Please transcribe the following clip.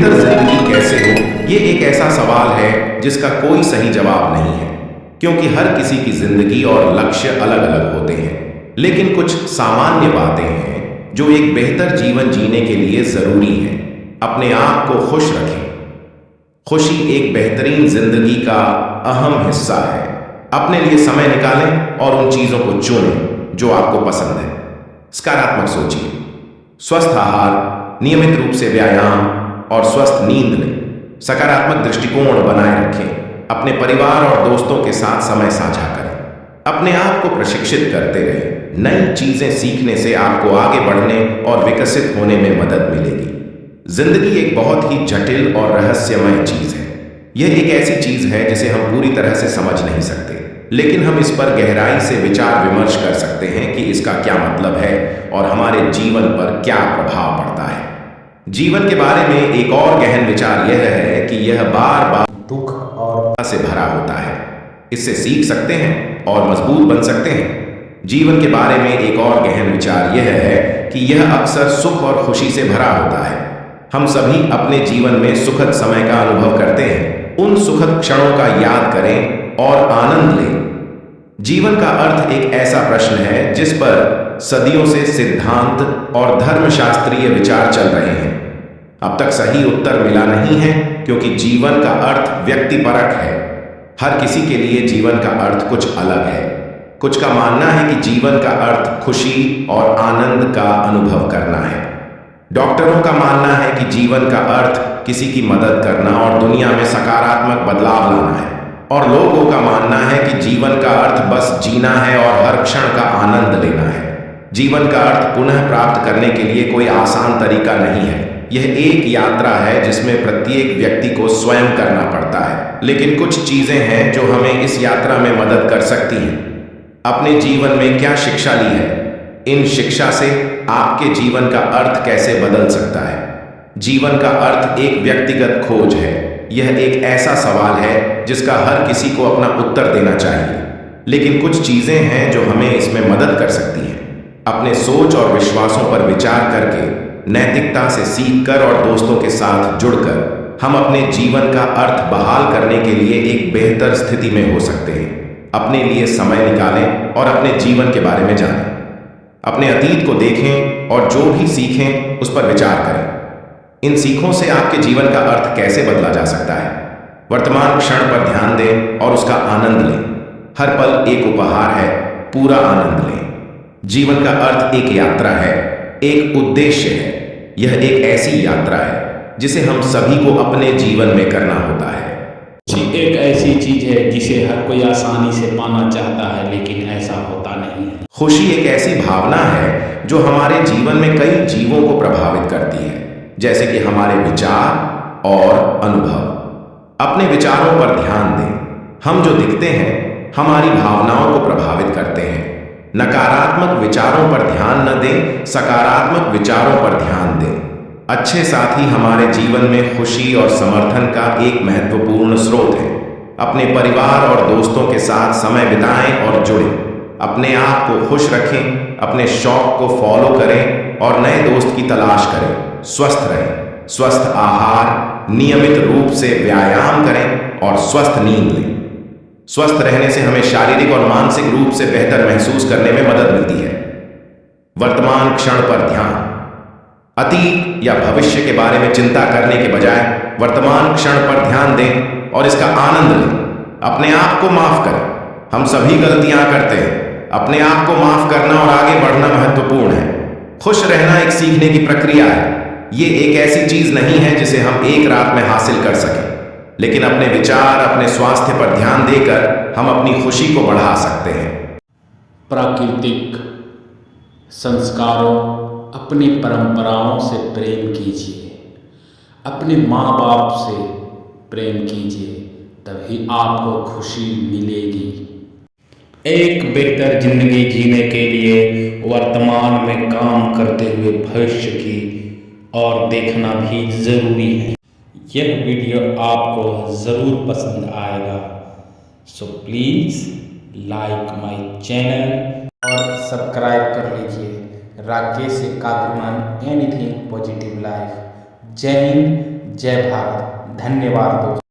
बेहतर जिंदगी कैसे हो, ये एक ऐसा सवाल है जिसका कोई सही जवाब नहीं है, क्योंकि हर किसी की जिंदगी और लक्ष्य अलग अलग होते हैं। लेकिन कुछ सामान्य बातें हैं जो एक बेहतर जीवन जीने के लिए जरूरी हैं। अपने आप को खुश रखें। खुशी एक बेहतरीन जिंदगी का अहम हिस्सा है। अपने लिए समय निकालें और उन चीजों को चुनें जो आपको पसंद है। सकारात्मक सोचिए, स्वस्थ आहार, नियमित रूप से व्यायाम और स्वस्थ नींद लें। सकारात्मक दृष्टिकोण बनाए रखें। अपने परिवार और दोस्तों के साथ समय साझा करें। अपने आप को प्रशिक्षित करते रहें। नई चीजें सीखने से आपको आगे बढ़ने और विकसित होने में मदद मिलेगी। जिंदगी एक बहुत ही जटिल और रहस्यमय चीज है। यह एक ऐसी चीज है जिसे हम पूरी तरह से समझ नहीं सकते, लेकिन हम इस पर गहराई से विचार विमर्श कर सकते हैं कि इसका क्या मतलब है और हमारे जीवन पर क्या प्रभाव पड़ता है। जीवन के बारे में एक और गहन विचार यह है कि यह बार बार दुख और से भरा होता है। इससे सीख सकते हैं और मजबूत बन सकते हैं। जीवन के बारे में एक और गहन विचार यह है कि यह अक्सर सुख और खुशी से भरा होता है। हम सभी अपने जीवन में सुखद समय का अनुभव करते हैं। उन सुखद क्षणों का याद करें और आनंद लें। जीवन का अर्थ एक ऐसा प्रश्न है जिस पर सदियों से सिद्धांत और धर्मशास्त्रीय विचार चल रहे हैं। अब तक सही उत्तर मिला नहीं है, क्योंकि जीवन का अर्थ व्यक्तिपरक है। हर किसी के लिए जीवन का अर्थ कुछ अलग है। कुछ का मानना है कि जीवन का अर्थ खुशी और आनंद का अनुभव करना है। डॉक्टरों का मानना है कि जीवन का अर्थ किसी की मदद करना और दुनिया में सकारात्मक बदलाव लाना है। और लोगों का मानना है कि जीवन का अर्थ बस जीना है और हर क्षण का आनंद लेना है। जीवन का अर्थ पुनः प्राप्त करने के लिए कोई आसान तरीका नहीं है। यह एक यात्रा है जिसमें प्रत्येक व्यक्ति को स्वयं करना पड़ता है। लेकिन कुछ चीजें हैं जो हमें इस यात्रा में मदद कर सकती हैं। अपने जीवन में क्या शिक्षा ली है? इन शिक्षा से आपके जीवन का अर्थ कैसे बदल सकता है? जीवन का अर्थ एक व्यक्तिगत खोज है। यह एक ऐसा सवाल है जिसका हर किसी को अपना उत्तर देना चाहिए। लेकिन कुछ चीजें हैं जो हमें इसमें मदद कर सकती हैं। अपने सोच और विश्वासों पर विचार करके, नैतिकता से सीखकर और दोस्तों के साथ जुड़कर हम अपने जीवन का अर्थ बहाल करने के लिए एक बेहतर स्थिति में हो सकते हैं। अपने लिए समय निकालें और अपने जीवन के बारे में जानें। अपने अतीत को देखें और जो भी सीखें उस पर विचार करें। इन सीखों से आपके जीवन का अर्थ कैसे बदला जा सकता है? वर्तमान क्षण पर ध्यान दें और उसका आनंद लें। हर पल एक उपहार है, पूरा आनंद लें। जीवन का अर्थ एक यात्रा है, एक उद्देश्य है। यह एक ऐसी यात्रा है जिसे हम सभी को अपने जीवन में करना होता है। खुशी एक ऐसी चीज है जिसे हर कोई आसानी से पाना चाहता है, लेकिन ऐसा होता नहीं है। खुशी एक ऐसी भावना है जो हमारे जीवन में कई जीवों को प्रभावित करती है, जैसे कि हमारे विचार और अनुभव। अपने विचारों पर ध्यान दें। हम जो दिखते हैं हमारी भावनाओं को प्रभावित करते हैं। नकारात्मक विचारों पर ध्यान न दें, सकारात्मक विचारों पर ध्यान दें। अच्छे साथी हमारे जीवन में खुशी और समर्थन का एक महत्वपूर्ण स्रोत है। अपने परिवार और दोस्तों के साथ समय बिताएं और जुड़ें। अपने आप को खुश रखें, अपने शौक को फॉलो करें और नए दोस्त की तलाश करें। स्वस्थ रहें, स्वस्थ आहार, नियमित रूप से व्यायाम करें और स्वस्थ नींद लें। स्वस्थ रहने से हमें शारीरिक और मानसिक रूप से बेहतर महसूस करने में मदद मिलती है। वर्तमान क्षण पर ध्यान। अतीत या भविष्य के बारे में चिंता करने के बजाय वर्तमान क्षण पर ध्यान दें और इसका आनंद लें। अपने आप को माफ करें। हम सभी गलतियां करते हैं। अपने आप को माफ करना और आगे बढ़ना महत्वपूर्ण है। खुश रहना एक सीखने की प्रक्रिया है। ये एक ऐसी चीज नहीं है जिसे हम एक रात में हासिल कर सकें, लेकिन अपने विचार, अपने स्वास्थ्य पर ध्यान देकर हम अपनी खुशी को बढ़ा सकते हैं। प्राकृतिक संस्कारों, अपनी परंपराओं से प्रेम कीजिए। अपने माँ बाप से प्रेम कीजिए, तभी आपको खुशी मिलेगी। एक बेहतर जिंदगी जीने के लिए वर्तमान में काम करते हुए भविष्य की और देखना भी जरूरी है। यह वीडियो आपको ज़रूर पसंद आएगा, so please like my channel और सब्सक्राइब कर लीजिए। Rakesh Kadarman, anything positive life. जय हिंद, जय भारत। धन्यवाद दोस्तों।